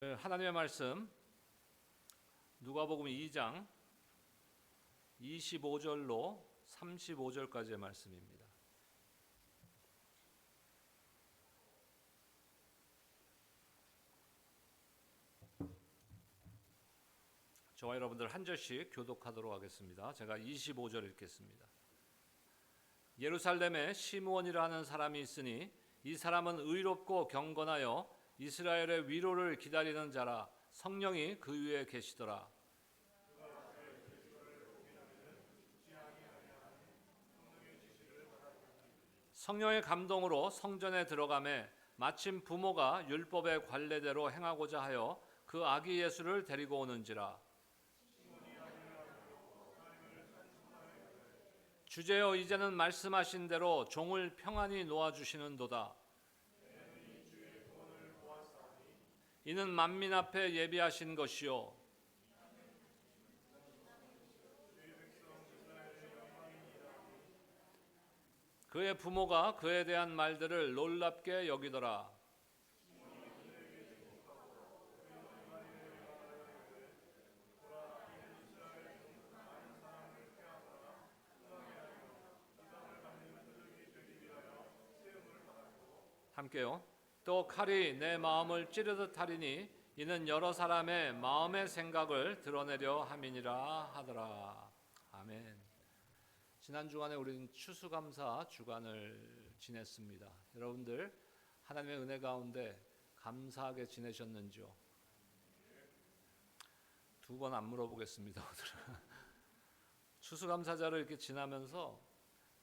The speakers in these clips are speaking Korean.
하나님의 말씀 누가복음 2장 25절로 35절까지의 말씀입니다. 저와 여러분들 한 절씩 교독하도록 하겠습니다. 제가 25절 읽겠습니다. 예루살렘에 시므온이라 하는 사람이 있으니 이 사람은 의롭고 경건하여 이스라엘의 위로를 기다리는 자라. 성령이 그 위에 계시더라. 성령의 감동으로 성전에 들어가매 마침 부모가 율법의 관례대로 행하고자 하여 그 아기 예수를 데리고 오는지라. 주제여 이제는 말씀하신 대로 종을 평안히 놓아주시는도다. 이는 만민 앞에 예비하신 것이요 그의 부모가 그에 대한 말들을 놀랍게 여기더라. 함께요. 또 칼이 내 마음을 찌르듯 하리니 이는 여러 사람의 마음의 생각을 드러내려 함이니라 하더라. 아멘. 지난 주간에 우리는 추수감사 주간을 지냈습니다. 여러분들 하나님의 은혜 가운데 감사하게 지내셨는지요? 두 번 안 물어보겠습니다. 오늘은 추수감사절을 이렇게 지나면서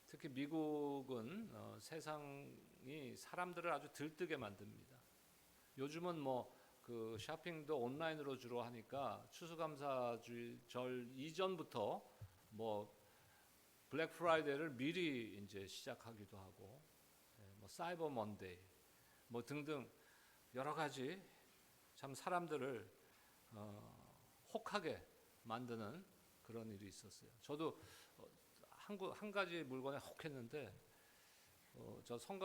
특히 미국은 세상이 사람들을 아주 들뜨게 만듭니다. 요즘은 그 쇼핑도 온라인으로 주로 하니까 추수감사절 이전부터 블랙 프라이데이를 미리 이제 시작하기도 하고, 사이버 먼데이 등등 여러 가지 참 사람들을 혹하게 만드는 그런 일이 있었어요. 저도 한 가지 물건에 혹했는데,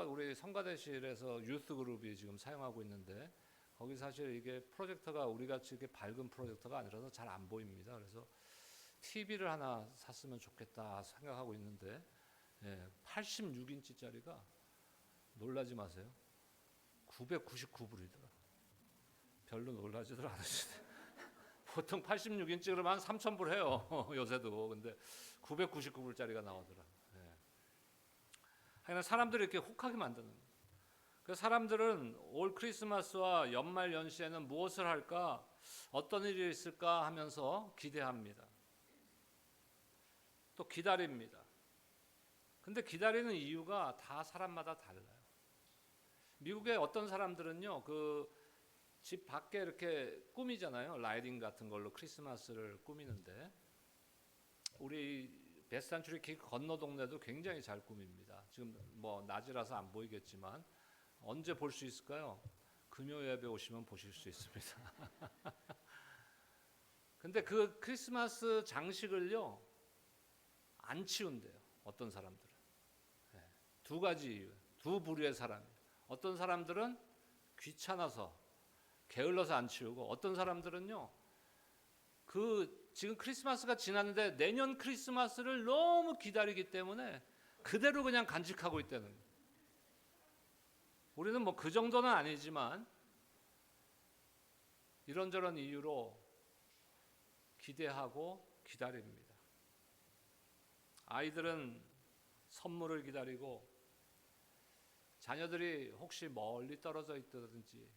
우리 성가대실에서 유스 그룹이 지금 사용하고 있는데, 거기 사실 이게 프로젝터가 우리 같이 이렇게 밝은 프로젝터가 아니라서 잘 안 보입니다. 그래서 TV를 하나 샀으면 좋겠다 생각하고 있는데, 86인치짜리가 놀라지 마세요. 999불이더라. 별로 놀라지들 않으시네. 보통 86인치 그러면 한 3,000불 해요. 요새도. 근데 999불짜리가 나오더라. 하여간 사람들을 이렇게 혹하게 만드는 거예요. 그 사람들은 올 크리스마스와 연말 연시에는 무엇을 할까, 어떤 일이 있을까 하면서 기대합니다. 또 기다립니다. 근데 기다리는 이유가 다 사람마다 달라요. 미국의 어떤 사람들은요, 그 집 밖에 이렇게 꾸미잖아요. 라이딩 같은 걸로 크리스마스를 꾸미는데, 우리 베스탄추리 길 건너 동네도 굉장히 잘 꾸밉니다. 지금 낮이라서 안 보이겠지만 언제 볼 수 있을까요? 금요 예배 오시면 보실 수 있습니다. 근데 그 크리스마스 장식을요 안 치운대요. 어떤 사람들은. 두 가지 이유, 두 부류의 사람이. 어떤 사람들은 귀찮아서 게을러서 안 치우고, 어떤 사람들은요 지금 크리스마스가 지났는데 내년 크리스마스를 너무 기다리기 때문에 그대로 그냥 간직하고 있다는 거예요. 우리는 그 정도는 아니지만 이런저런 이유로 기대하고 기다립니다. 아이들은 선물을 기다리고, 자녀들이 혹시 멀리 떨어져 있다든지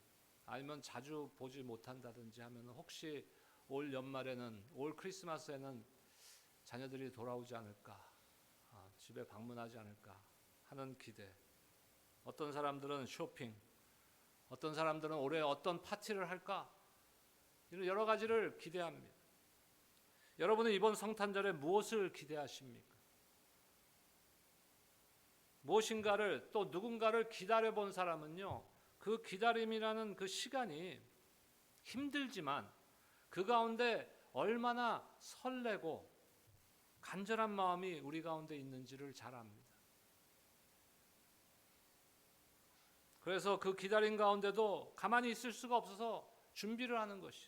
아니면 자주 보지 못한다든지 하면 혹시 올 연말에는, 올 크리스마스에는 자녀들이 돌아오지 않을까, 집에 방문하지 않을까 하는 기대. 어떤 사람들은 쇼핑, 어떤 사람들은 올해 어떤 파티를 할까, 이런 여러 가지를 기대합니다. 여러분은 이번 성탄절에 무엇을 기대하십니까? 무엇인가를, 또 누군가를 기다려본 사람은요, 그 기다림이라는 그 시간이 힘들지만 그 가운데 얼마나 설레고 간절한 마음이 우리 가운데 있는지를 잘 압니다. 그래서 그 기다림 가운데도 가만히 있을 수가 없어서 준비를 하는 것이.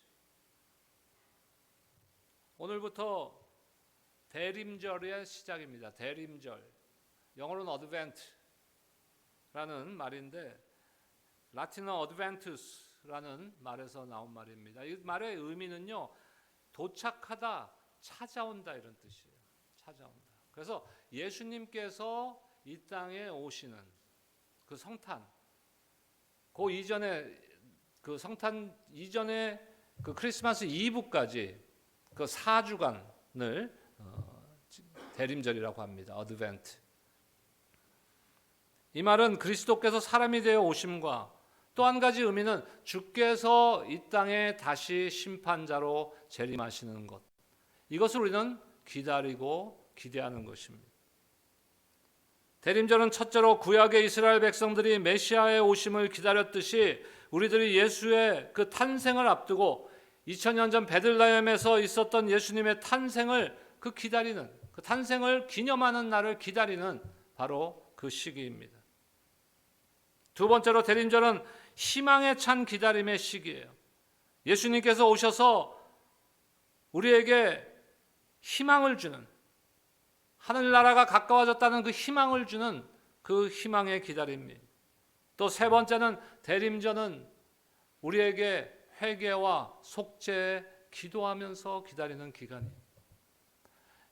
오늘부터 대림절의 시작입니다. 대림절. 영어로는 어드벤트라는 말인데 라틴어 어드벤투스라는 말에서 나온 말입니다. 이 말의 의미는요, 도착하다, 찾아온다 이런 뜻이에요. 찾아온다. 그래서 예수님께서 이 땅에 오시는 그 성탄, 그 이전에 그 성탄 이전에 그 크리스마스 이브까지 그 4주간을 대림절이라고 합니다. 어드벤트. 이 말은 그리스도께서 사람이 되어 오심과 또 한 가지 의미는 주께서 이 땅에 다시 심판자로 재림하시는 것. 이것을 우리는 기다리고 기대하는 것입니다. 대림절은 첫째로 구약의 이스라엘 백성들이 메시아의 오심을 기다렸듯이 우리들이 예수의 그 탄생을 앞두고 2000년 전 베들레헴에서 있었던 예수님의 탄생을 기다리는, 그 탄생을 기념하는 날을 기다리는 바로 그 시기입니다. 두 번째로 대림절은 희망에 찬 기다림의 시기예요. 예수님께서 오셔서 우리에게 희망을 주는, 하늘나라가 가까워졌다는 그 희망을 주는 그 희망의 기다림입니다. 또 세 번째는 대림절은 우리에게 회개와 속죄에 기도하면서 기다리는 기간입니다.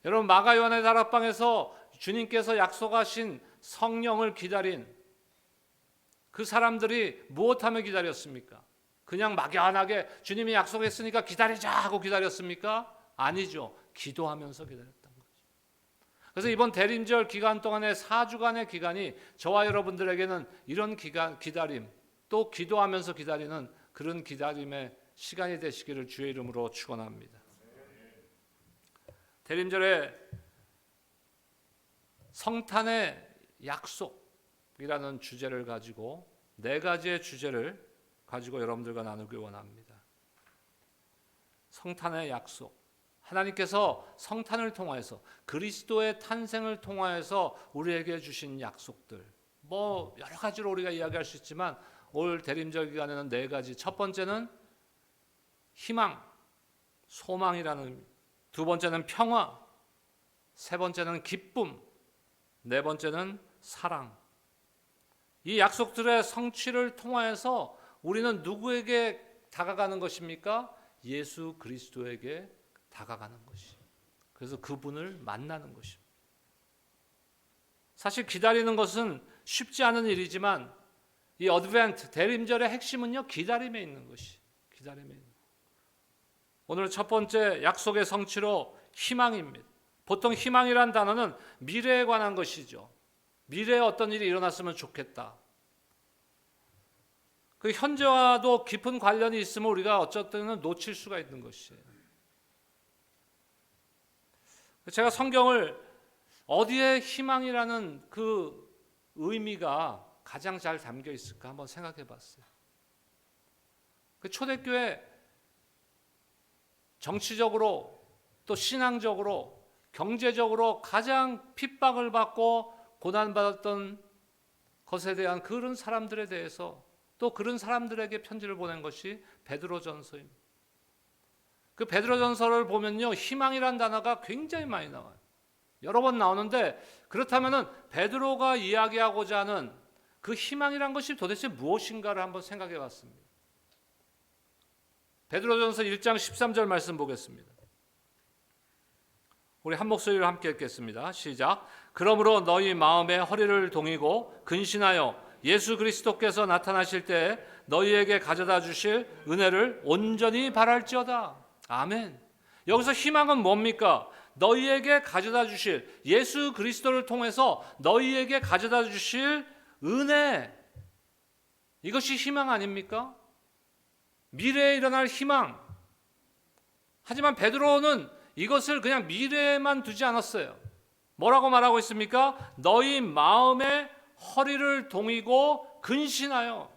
여러분, 마가 요한의 다락방에서 주님께서 약속하신 성령을 기다린 그 사람들이 무엇하며 기다렸습니까? 그냥 막연하게 주님이 약속했으니까 기다리자 하고 기다렸습니까? 아니죠. 기도하면서 기다렸던 거죠. 그래서 이번 대림절 기간 동안의 4주간의 기간이 저와 여러분들에게는 이런 기다림, 또 기도하면서 기다리는 그런 기다림의 시간이 되시기를 주의 이름으로 축원합니다. 대림절에 성탄의 약속이라는 주제를 가지고 4가지의 주제를 가지고 여러분들과 나누길 원합니다. 성탄의 약속. 하나님께서 성탄을 통하여서 그리스도의 탄생을 통하여서 우리에게 주신 약속들. 여러 가지로 우리가 이야기할 수 있지만 올 대림절 기간에는 4가지. 첫 번째는 희망, 소망이라는 의미. 두 번째는 평화. 세 번째는 기쁨. 네 번째는 사랑. 이 약속들의 성취를 통하여서 우리는 누구에게 다가가는 것입니까? 예수 그리스도에게 다가가는 것이. 그래서 그분을 만나는 것입니다. 사실 기다리는 것은 쉽지 않은 일이지만 이 어드벤트, 대림절의 핵심은요, 기다림에 있는 것이. 기다림에 있는. 오늘 첫 번째 약속의 성취로 희망입니다. 보통 희망이란 단어는 미래에 관한 것이죠. 미래에 어떤 일이 일어났으면 좋겠다. 그 현재와도 깊은 관련이 있으면 우리가 어쩔 때는 놓칠 수가 있는 것이에요. 제가 성경을 어디에 희망이라는 그 의미가 가장 잘 담겨 있을까 한번 생각해 봤어요. 그 초대교회 정치적으로 또 신앙적으로 경제적으로 가장 핍박을 받고 고난받았던 것에 대한 그런 사람들에 대해서 또 그런 사람들에게 편지를 보낸 것이 베드로전서입니다. 그 베드로전서를 보면요, 희망이란 단어가 굉장히 많이 나와요. 여러 번 나오는데 그렇다면은 베드로가 이야기하고자 하는 그 희망이란 것이 도대체 무엇인가를 한번 생각해 봤습니다. 베드로전서 1장 13절 말씀 보겠습니다. 우리 한 목소리로 함께 읽겠습니다. 시작. 그러므로 너희 마음에 허리를 동이고 근신하여 예수 그리스도께서 나타나실 때 너희에게 가져다 주실 은혜를 온전히 바랄지어다. 아멘. 여기서 희망은 뭡니까? 너희에게 가져다 주실, 예수 그리스도를 통해서 너희에게 가져다 주실 은혜. 이것이 희망 아닙니까? 미래에 일어날 희망. 하지만 베드로는 이것을 그냥 미래에만 두지 않았어요. 뭐라고 말하고 있습니까? 너희 마음에 허리를 동이고 근신하여.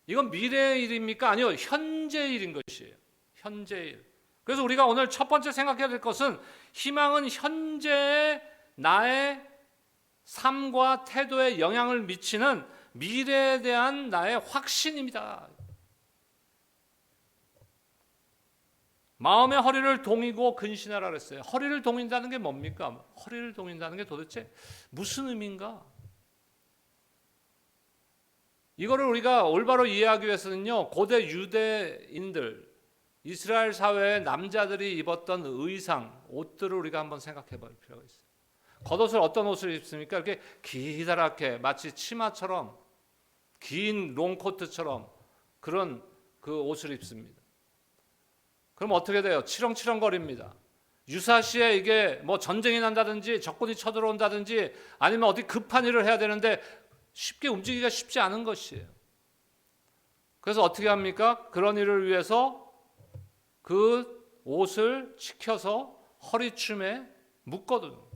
이건 미래의 일입니까? 아니요, 현재의 일인 것이에요. 현재의 일. 그래서 우리가 오늘 첫 번째 생각해야 될 것은 희망은 현재의 나의 삶과 태도에 영향을 미치는 미래에 대한 나의 확신입니다. 마음의 허리를 동이고 근신하라 그랬어요. 허리를 동인다는 게 뭡니까? 허리를 동인다는 게 도대체 무슨 의미인가? 이거를 우리가 올바로 이해하기 위해서는요, 고대 유대인들, 이스라엘 사회의 남자들이 입었던 의상, 옷들을 우리가 한번 생각해 볼 필요가 있어요. 겉옷을 어떤 옷을 입습니까? 이렇게 기다랗게 마치 치마처럼 긴 롱코트처럼 그런 그 옷을 입습니다. 그럼 어떻게 돼요? 치렁치렁거립니다. 유사시에 이게 뭐 전쟁이 난다든지 적군이 쳐들어온다든지 아니면 어디 급한 일을 해야 되는데 쉽게 움직이기가 쉽지 않은 것이에요. 그래서 어떻게 합니까? 그런 일을 위해서 그 옷을 치켜서 허리춤에 묶거든요.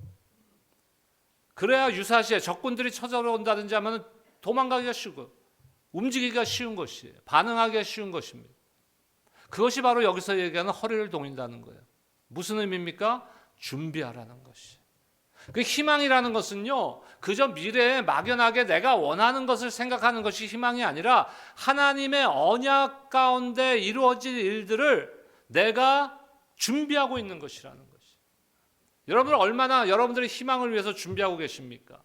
그래야 유사시에 적군들이 쳐들어온다든지 하면 도망가기가 쉽고 움직이기가 쉬운 것이에요. 반응하기가 쉬운 것입니다. 그것이 바로 여기서 얘기하는 허리를 동인다는 거예요. 무슨 의미입니까? 준비하라는 것이. 그 희망이라는 것은요, 그저 미래에 막연하게 내가 원하는 것을 생각하는 것이 희망이 아니라 하나님의 언약 가운데 이루어질 일들을 내가 준비하고 있는 것이라는 것이. 여러분 얼마나 여러분들의 희망을 위해서 준비하고 계십니까?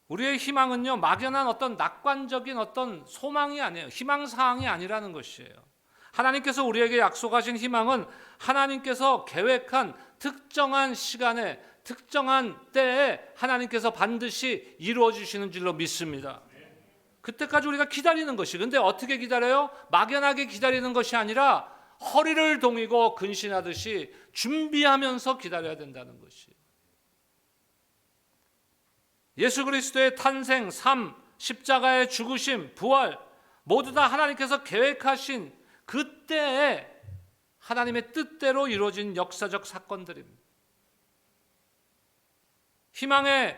우리의 희망은요, 막연한 어떤 낙관적인 어떤 소망이 아니에요. 희망사항이 아니라는 것이에요. 하나님께서 우리에게 약속하신 희망은 하나님께서 계획한 특정한 시간에 특정한 때에 하나님께서 반드시 이루어 주시는 줄로 믿습니다. 그때까지 우리가 기다리는 것이. 근데 어떻게 기다려요? 막연하게 기다리는 것이 아니라 허리를 동이고 근신하듯이 준비하면서 기다려야 된다는 것이. 예수 그리스도의 탄생, 삶, 십자가의 죽으심, 부활 모두 다 하나님께서 계획하신 그때에 하나님의 뜻대로 이루어진 역사적 사건들입니다. 희망의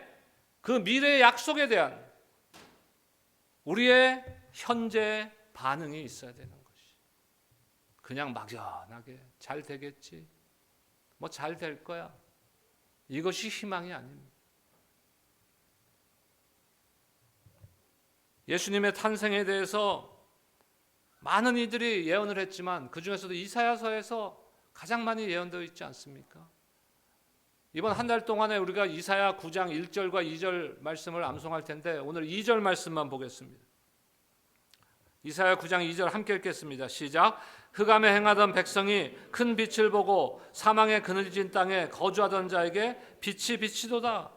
그 미래의 약속에 대한 우리의 현재 반응이 있어야 되는 것이. 그냥 막연하게 잘 되겠지, 뭐 잘 될 거야, 이것이 희망이 아닙니다. 예수님의 탄생에 대해서 많은 이들이 예언을 했지만 그 중에서도 이사야서에서 가장 많이 예언되어 있지 않습니까? 이번 한 달 동안에 우리가 이사야 9장 1절과 2절 말씀을 암송할 텐데 오늘 2절 말씀만 보겠습니다. 이사야 9장 2절 함께 읽겠습니다. 시작. 흑암에 행하던 백성이 큰 빛을 보고 사망의 그늘진 땅에 거주하던 자에게 빛이 비치도다.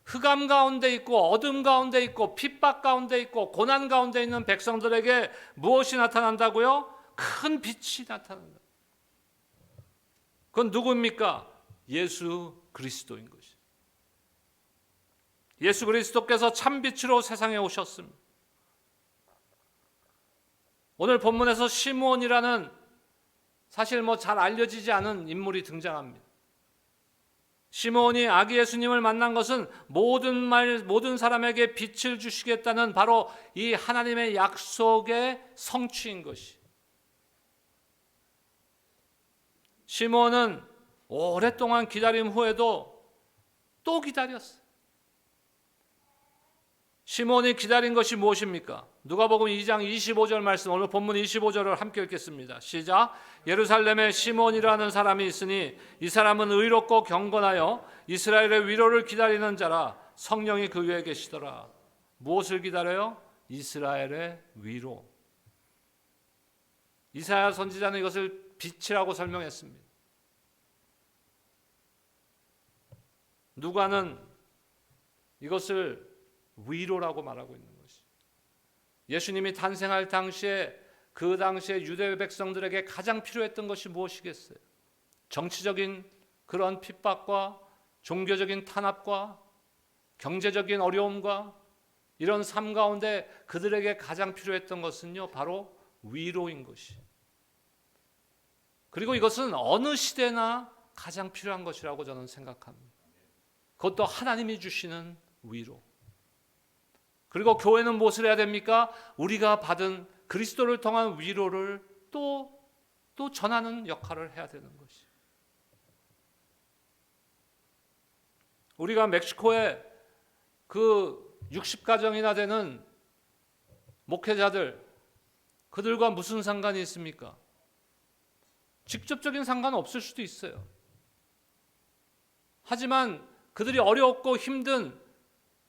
흑암 가운데 있고 어둠 가운데 있고 핍박 가운데 있고 고난 가운데 있는 백성들에게 무엇이 나타난다고요? 큰 빛이 나타난다. 그건 누구입니까? 예수 그리스도인 것이. 예수 그리스도께서 참빛으로 세상에 오셨습니다. 오늘 본문에서 시므온이라는 사실 뭐 잘 알려지지 않은 인물이 등장합니다. 시므온이 아기 예수님을 만난 것은 모든 사람에게 빛을 주시겠다는 바로 이 하나님의 약속의 성취인 것이. 시므온은 오랫동안 기다림 후에도 또 기다렸어요. 시므온이 기다린 것이 무엇입니까? 누가복음 2장 25절 말씀, 오늘 본문 25절을 함께 읽겠습니다. 시작. 예루살렘에 시므온이라는 사람이 있으니 이 사람은 의롭고 경건하여 이스라엘의 위로를 기다리는 자라. 성령이 그 위에 계시더라. 무엇을 기다려요? 이스라엘의 위로. 이사야 선지자는 이것을 빛이라고 설명했습니다. 누가는 이것을 위로라고 말하고 있는 것이. 예수님이 탄생할 당시에 그 당시에 유대 백성들에게 가장 필요했던 것이 무엇이겠어요? 정치적인 그런 핍박과 종교적인 탄압과 경제적인 어려움과 이런 삶 가운데 그들에게 가장 필요했던 것은요, 바로 위로인 것이. 그리고 이것은 어느 시대나 가장 필요한 것이라고 저는 생각합니다. 그것도 하나님이 주시는 위로. 그리고 교회는 무엇을 해야 됩니까? 우리가 받은 그리스도를 통한 위로를 또 전하는 역할을 해야 되는 것이. 우리가 멕시코에 그 60가정이나 되는 목회자들, 그들과 무슨 상관이 있습니까? 직접적인 상관은 없을 수도 있어요. 하지만 그들이 어렵고 힘든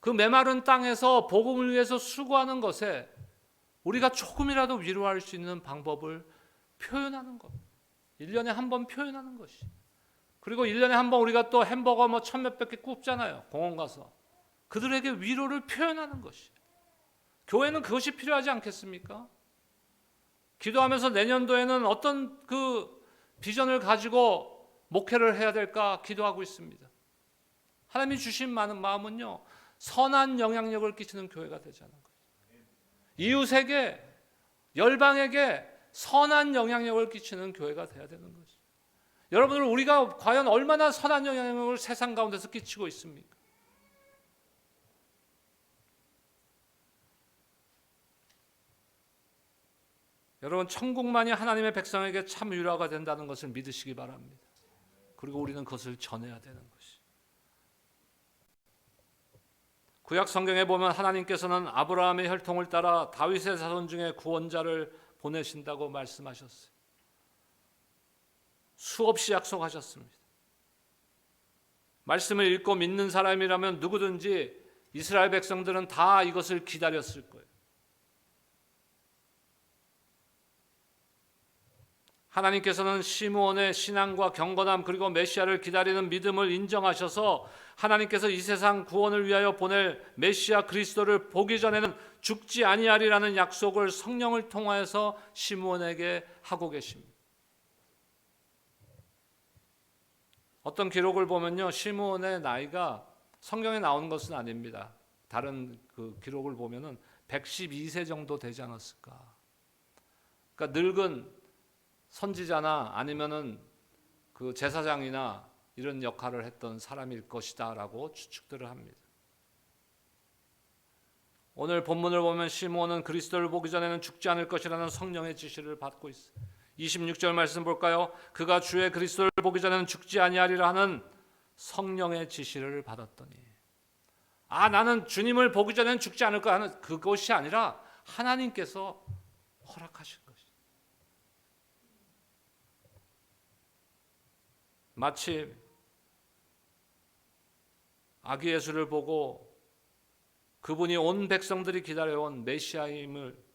그 메마른 땅에서 복음을 위해서 수고하는 것에 우리가 조금이라도 위로할 수 있는 방법을 표현하는 것. 1년에 한 번 표현하는 것이. 그리고 1년에 한 번 우리가 또 햄버거 뭐 천몇백 개 굽잖아요. 공원 가서. 그들에게 위로를 표현하는 것이. 교회는 그것이 필요하지 않겠습니까? 기도하면서 내년도에는 어떤 그 비전을 가지고 목회를 해야 될까 기도하고 있습니다. 하나님이 주신 마음은요, 선한 영향력을 끼치는 교회가 되자는 거예요. 이웃에게, 열방에게 선한 영향력을 끼치는 교회가 되어야 되는 거죠. 여러분들, 우리가 과연 얼마나 선한 영향력을 세상 가운데서 끼치고 있습니까? 여러분, 천국만이 하나님의 백성에게 참 위로가 된다는 것을 믿으시기 바랍니다. 그리고 우리는 그것을 전해야 되는 것이. 구약 성경에 보면 하나님께서는 아브라함의 혈통을 따라 다윗의 자손 중에 구원자를 보내신다고 말씀하셨어요. 수없이 약속하셨습니다. 말씀을 읽고 믿는 사람이라면 누구든지 이스라엘 백성들은 다 이것을 기다렸을 거예요. 하나님께서는 시므온의 신앙과 경건함 그리고 메시아를 기다리는 믿음을 인정하셔서 하나님께서 이 세상 구원을 위하여 보낼 메시아 그리스도를 보기 전에는 죽지 아니하리라는 약속을 성령을 통하여서 시므온에게 하고 계십니다. 어떤 기록을 보면요, 시므온의 나이가 성경에 나오는 것은 아닙니다. 다른 그 기록을 보면은 112세 정도 되지 않았을까. 그러니까 늙은 선지자나 아니면은 그 제사장이나 이런 역할을 했던 사람일 것이다라고 추측들을 합니다. 오늘 본문을 보면 시므온은 그리스도를 보기 전에는 죽지 않을 것이라는 성령의 지시를 받고 있어요. 26절 말씀 볼까요? 그가 주의 그리스도를 보기 전에는 죽지 아니하리라 하는 성령의 지시를 받았더니, 나는 주님을 보기 전에는 죽지 않을 거 하는 그것이 아니라 하나님께서 허락하신 것이. 마치 아기 예수를 보고 그분이 온 백성들이 기다려온 메시아임을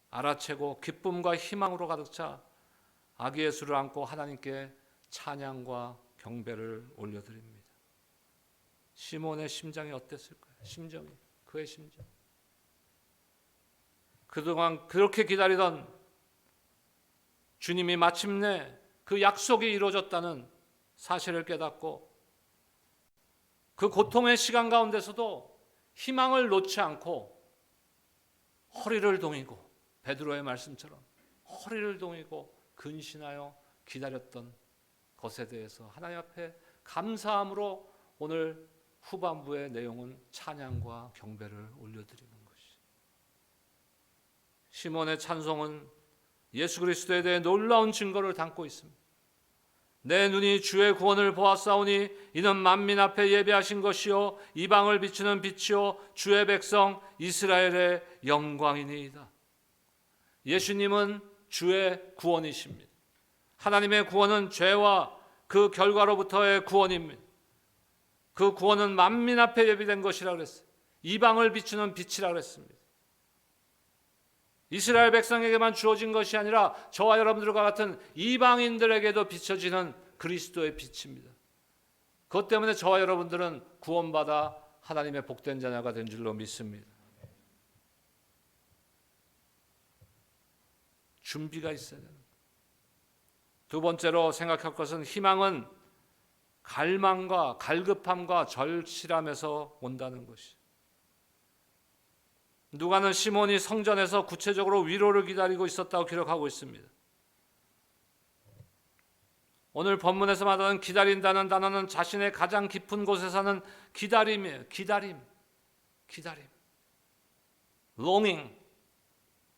알아채고 기쁨과 희망으로 가득 차 아기 예수를 안고 하나님께 찬양과 경배를 올려드립니다. 시몬의 심장이 어땠을까요? 심정이, 그의 심정. 그동안 그렇게 기다리던 주님이 마침내 그 약속이 이루어졌다는 사실을 깨닫고 그 고통의 시간 가운데서도 희망을 놓지 않고 허리를 동이고, 베드로의 말씀처럼 허리를 동이고 근신하여 기다렸던 것에 대해서 하나님 앞에 감사함으로 오늘 후반부의 내용은 찬양과 경배를 올려드리는 것이. 시몬의 찬송은 예수 그리스도에 대해 놀라운 증거를 담고 있습니다. 내 눈이 주의 구원을 보았사오니 이는 만민 앞에 예배하신 것이요 이방을 비추는 빛이요 주의 백성 이스라엘의 영광이니이다. 예수님은 주의 구원이십니다. 하나님의 구원은 죄와 그 결과로부터의 구원입니다. 그 구원은 만민 앞에 예비된 것이라 그랬어요. 이방을 비추는 빛이라 그랬습니다. 이스라엘 백성에게만 주어진 것이 아니라 저와 여러분들과 같은 이방인들에게도 비춰지는 그리스도의 빛입니다. 그것 때문에 저와 여러분들은 구원받아 하나님의 복된 자녀가 된 줄로 믿습니다. 준비가 있어야 됩니다. 두 번째로 생각할 것은 희망은 갈망과 갈급함과 절실함에서 온다는 것이. 누가는 시몬이 성전에서 구체적으로 위로를 기다리고 있었다고 기록하고 있습니다. 오늘 본문에서 말하는 기다린다는 단어는 자신의 가장 깊은 곳에 사는 기다림이에요. 기다림. longing.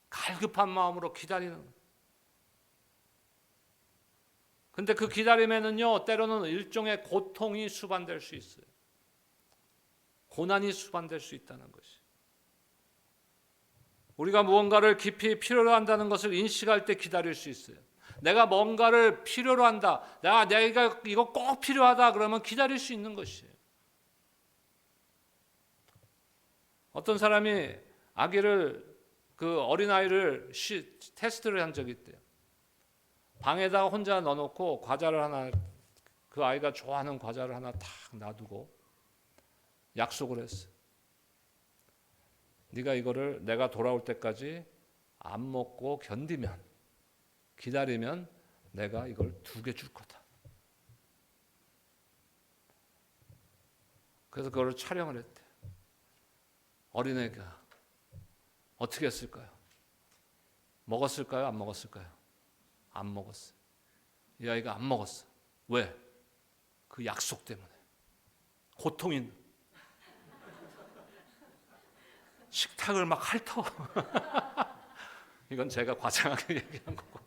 갈급한 마음으로 기다리는. 근데 그 기다림에는요, 때로는 일종의 고통이 수반될 수 있어요. 고난이 수반될 수 있다는 것이. 우리가 무언가를 깊이 필요로 한다는 것을 인식할 때 기다릴 수 있어요. 내가 뭔가를 필요로 한다. 내가 이거 꼭 필요하다 그러면 기다릴 수 있는 것이에요. 어떤 사람이 그 어린아이를 테스트를 한 적이 있대요. 방에다가 혼자 넣어놓고 과자를 하나, 그 아이가 좋아하는 과자를 하나 탁 놔두고 약속을 했어요. 네가 이거를 내가 돌아올 때까지 안 먹고 기다리면 내가 이걸 2개 줄 거다. 그래서 그걸 촬영을 했대요. 어린애가 어떻게 했을까요? 먹었을까요? 안 먹었을까요? 안 먹었어요. 이 아이가 안 먹었어. 왜? 그 약속 때문에. 고통인 식탁을 막 핥어. 이건 제가 과장하게 얘기한 거고.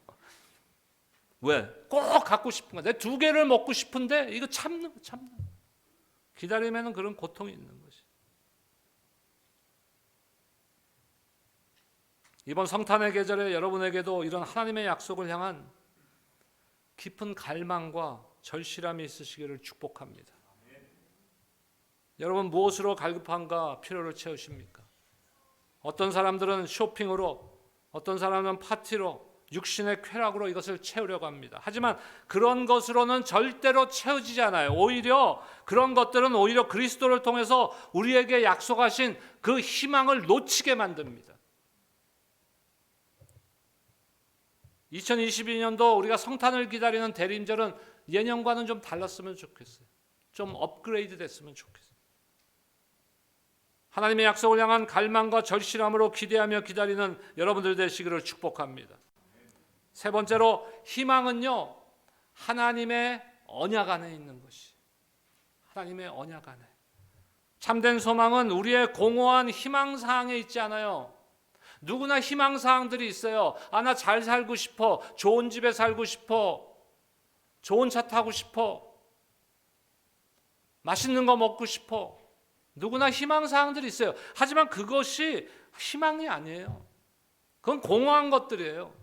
왜? 꼭 갖고 싶은 거야. 내 2개를 먹고 싶은데 이거 참는. 기다리면 그런 고통이 있는 것이. 이번 성탄의 계절에 여러분에게도 이런 하나님의 약속을 향한 깊은 갈망과 절실함이 있으시기를 축복합니다. 여러분 무엇으로 갈급한가 필요를 채우십니까? 어떤 사람들은 쇼핑으로, 어떤 사람은 파티로, 육신의 쾌락으로 이것을 채우려고 합니다. 하지만 그런 것으로는 절대로 채워지지 않아요. 오히려 그런 것들은 오히려 그리스도를 통해서 우리에게 약속하신 그 희망을 놓치게 만듭니다. 2022년도 우리가 성탄을 기다리는 대림절은 예년과는 좀 달랐으면 좋겠어요. 좀 업그레이드 됐으면 좋겠어요. 하나님의 약속을 향한 갈망과 절실함으로 기대하며 기다리는 여러분들 되시기를 축복합니다. 세 번째로 희망은요, 하나님의 언약 안에 있는 것이. 하나님의 언약 안에. 참된 소망은 우리의 공허한 희망사항에 있지 않아요. 누구나 희망사항들이 있어요. 나 잘 살고 싶어. 좋은 집에 살고 싶어. 좋은 차 타고 싶어. 맛있는 거 먹고 싶어. 누구나 희망사항들이 있어요. 하지만 그것이 희망이 아니에요. 그건 공허한 것들이에요.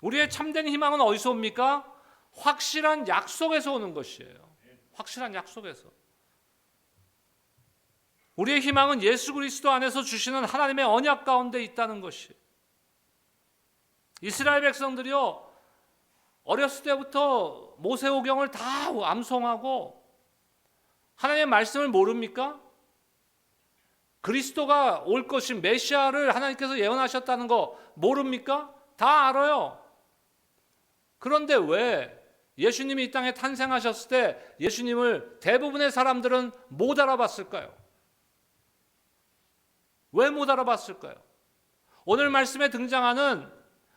우리의 참된 희망은 어디서 옵니까? 확실한 약속에서 오는 것이에요. 확실한 약속에서. 우리의 희망은 예수 그리스도 안에서 주시는 하나님의 언약 가운데 있다는 것이. 이스라엘 백성들이요, 어렸을 때부터 모세오경을 다 암송하고 하나님의 말씀을 모릅니까? 그리스도가 올 것인 메시아를 하나님께서 예언하셨다는 거 모릅니까? 다 알아요. 그런데 왜 예수님이 이 땅에 탄생하셨을 때 예수님을 대부분의 사람들은 못 알아봤을까요? 왜 못 알아봤을까요? 오늘 말씀에 등장하는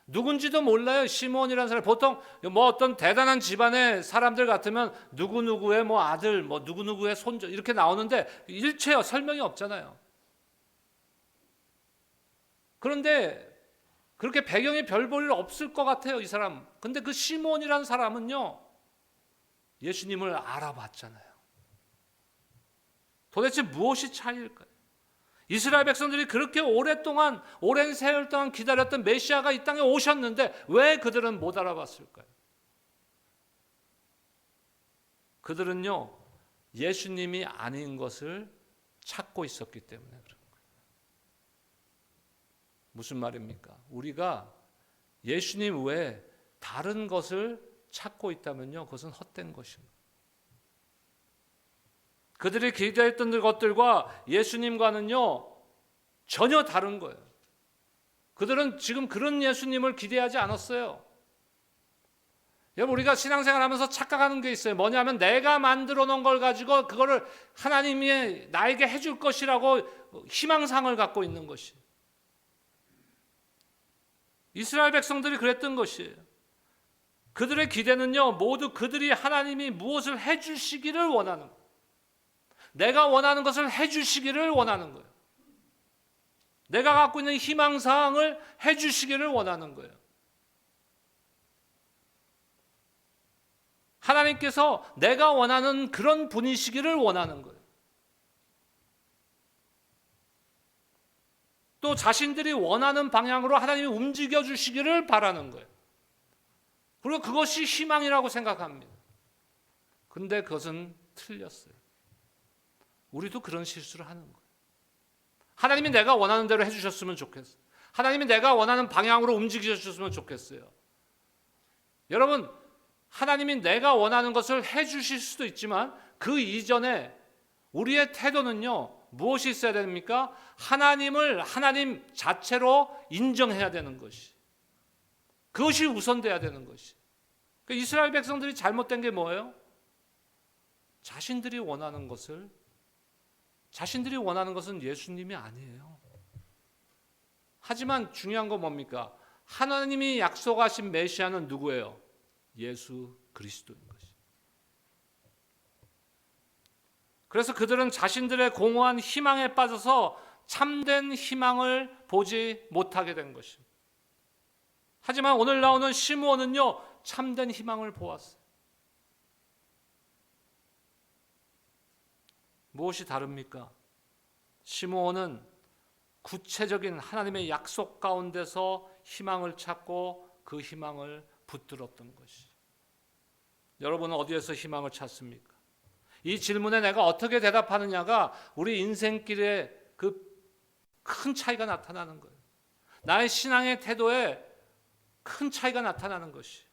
누군지도 몰라요. 시몬이라는 사람. 보통 어떤 대단한 집안의 사람들 같으면 누구누구의 아들, 누구누구의 손자 이렇게 나오는데 일체 설명이 없잖아요. 그런데 그렇게 배경에 별 볼 일 없을 것 같아요, 이 사람. 근데 그 시몬이라는 사람은요, 예수님을 알아봤잖아요. 도대체 무엇이 차이일까요? 이스라엘 백성들이 그렇게 오랜 세월 동안 기다렸던 메시아가 이 땅에 오셨는데 왜 그들은 못 알아봤을까요? 그들은요, 예수님이 아닌 것을 찾고 있었기 때문에 그런 거예요. 무슨 말입니까? 우리가 예수님 외에 다른 것을 찾고 있다면요, 그것은 헛된 것입니다. 그들이 기대했던 것들과 예수님과는요, 전혀 다른 거예요. 그들은 지금 그런 예수님을 기대하지 않았어요. 여러분, 우리가 신앙생활 하면서 착각하는 게 있어요. 뭐냐면 내가 만들어 놓은 걸 가지고 그거를 하나님이 나에게 해줄 것이라고 희망상을 갖고 있는 것이. 이스라엘 백성들이 그랬던 것이에요. 그들의 기대는요, 모두 그들이 하나님이 무엇을 해주시기를 원하는 거예요. 내가 원하는 것을 해주시기를 원하는 거예요. 내가 갖고 있는 희망사항을 해주시기를 원하는 거예요. 하나님께서 내가 원하는 그런 분이시기를 원하는 거예요. 또 자신들이 원하는 방향으로 하나님이 움직여 주시기를 바라는 거예요. 그리고 그것이 희망이라고 생각합니다. 근데 그것은 틀렸어요. 우리도 그런 실수를 하는 거예요. 하나님이 내가 원하는 대로 해주셨으면 좋겠어요. 하나님이 내가 원하는 방향으로 움직여 주셨으면 좋겠어요. 여러분, 하나님이 내가 원하는 것을 해주실 수도 있지만 그 이전에 우리의 태도는요, 무엇이 있어야 됩니까? 하나님을 하나님 자체로 인정해야 되는 것이, 그것이 우선돼야 되는 것이. 그러니까 이스라엘 백성들이 잘못된 게 뭐예요? 자신들이 원하는 것은 예수님이 아니에요. 하지만 중요한 건 뭡니까? 하나님이 약속하신 메시아는 누구예요? 예수 그리스도인 것이. 그래서 그들은 자신들의 공허한 희망에 빠져서 참된 희망을 보지 못하게 된 것입니다. 하지만 오늘 나오는 시므온은요, 참된 희망을 보았어요. 무엇이 다릅니까? 시므온은 구체적인 하나님의 약속 가운데서 희망을 찾고 그 희망을 붙들었던 것이. 여러분은 어디에서 희망을 찾습니까? 이 질문에 내가 어떻게 대답하느냐가 우리 인생길에 그 큰 차이가 나타나는 거예요. 나의 신앙의 태도에 큰 차이가 나타나는 것이.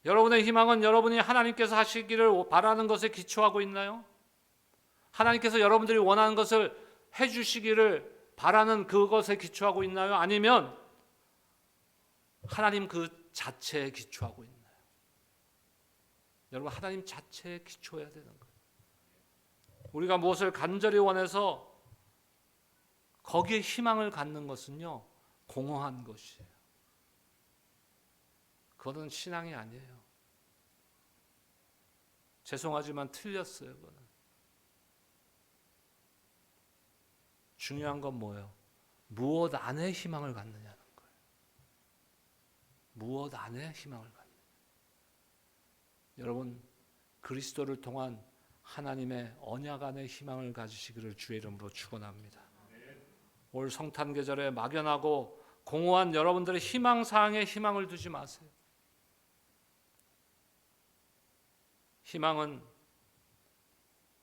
여러분의 희망은 여러분이 하나님께서 하시기를 바라는 것에 기초하고 있나요? 하나님께서 여러분들이 원하는 것을 해주시기를 바라는 그것에 기초하고 있나요? 아니면 하나님 그 자체에 기초하고 있나요? 여러분, 하나님 자체에 기초해야 되는 거예요. 우리가 무엇을 간절히 원해서 거기에 희망을 갖는 것은요, 공허한 것이에요. 그거는 신앙이 아니에요. 죄송하지만 틀렸어요. 그거는. 중요한 건 뭐예요? 무엇 안에 희망을 갖느냐는 거예요. 무엇 안에 희망을 갖느냐. 여러분, 그리스도를 통한 하나님의 언약 안에 희망을 가지시기를 주의 이름으로 축원합니다. 올 성탄 계절에 막연하고 공허한 여러분들의 희망사항에 희망을 두지 마세요. 희망은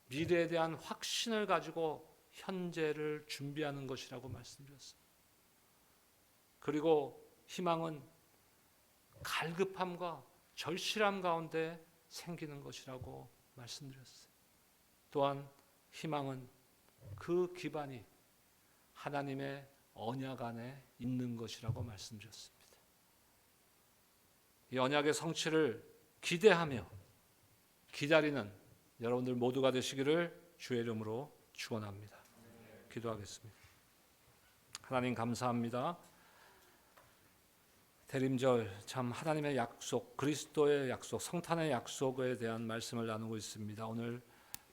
미래에 대한 확신을 가지고 현재를 준비하는 것이라고 말씀드렸습니다. 그리고 희망은 갈급함과 절실함 가운데 생기는 것이라고 말씀드렸어요. 또한 희망은 그 기반이 하나님의 언약 안에 있는 것이라고 말씀드렸습니다. 이 언약의 성취를 기대하며 기다리는 여러분들 모두가 되시기를 주의 이름으로 축원합니다. 기도하겠습니다. 하나님 감사합니다. 대림절 참 하나님의 약속, 그리스도의 약속, 성탄의 약속에 대한 말씀을 나누고 있습니다. 오늘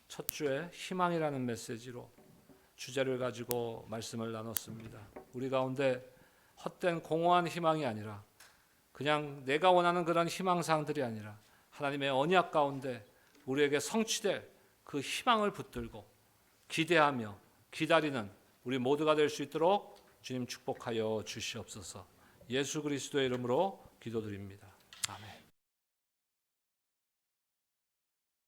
첫 주에 희망이라는 메시지로 주제를 가지고 말씀을 나눴습니다. 우리 가운데 헛된 공허한 희망이 아니라 그냥 내가 원하는 그런 희망사항들이 아니라 하나님의 언약 가운데 우리에게 성취될 그 희망을 붙들고 기대하며 기다리는 우리 모두가 될 수 있도록 주님 축복하여 주시옵소서. 예수 그리스도의 이름으로 기도드립니다. 아멘.